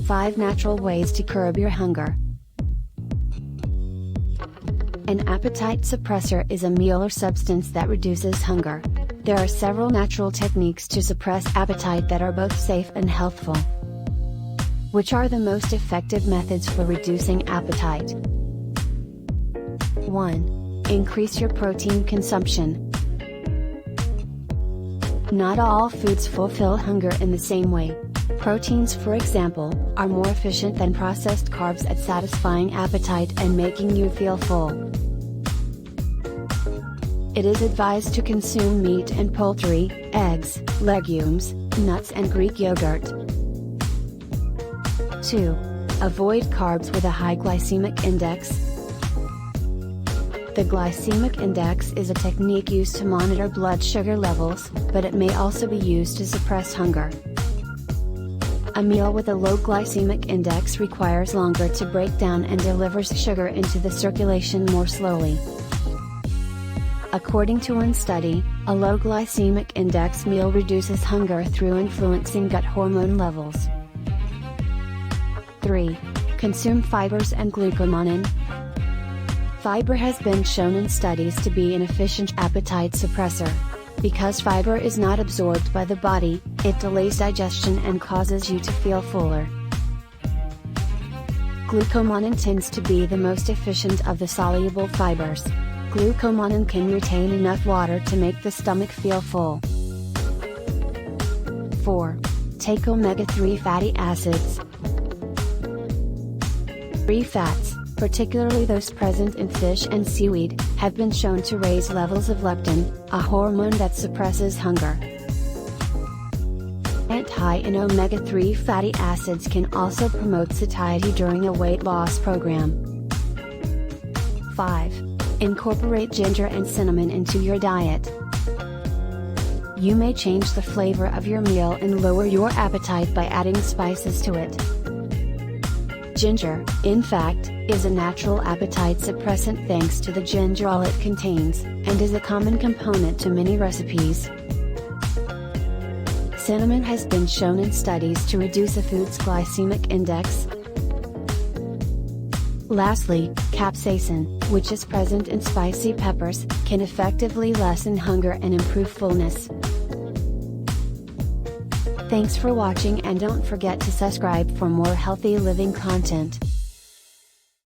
5 natural ways to curb your hunger. An appetite suppressor is a meal or substance that reduces hunger. There are several natural techniques to suppress appetite that are both safe and healthful. Which are the most effective methods for reducing appetite? 1. Increase your protein consumption. Not all foods fulfill hunger in the same way. Proteins, for example, are more efficient than processed carbs at satisfying appetite and making you feel full. It is advised to consume meat and poultry, eggs, legumes, nuts and Greek yogurt. 2. Avoid carbs with a high glycemic index. The glycemic index is a technique used to monitor blood sugar levels, but it may also be used to suppress hunger. A meal with a low glycemic index requires longer to break down and delivers sugar into the circulation more slowly. According to one study, a low glycemic index meal reduces hunger through influencing gut hormone levels. 3. Consume fibers and glucomannan. Fiber has been shown in studies to be an efficient appetite suppressor. Because fiber is not absorbed by the body, it delays digestion and causes you to feel fuller. Glucomannan tends to be the most efficient of the soluble fibers. Glucomannan can retain enough water to make the stomach feel full. 4. Take omega-3 fatty acids. Free fats, particularly those present in fish and seaweed, have been shown to raise levels of leptin, a hormone that suppresses hunger. Diet high in omega-3 fatty acids can also promote satiety during a weight loss program. 5. Incorporate ginger and cinnamon into your diet. You may change the flavor of your meal and lower your appetite by adding spices to it. Ginger, in fact, is a natural appetite suppressant thanks to the gingerol it contains, and is a common component to many recipes. Cinnamon has been shown in studies to reduce a food's glycemic index. Lastly, capsaicin, which is present in spicy peppers, can effectively lessen hunger and improve fullness. Thanks for watching and don't forget to subscribe for more healthy living content.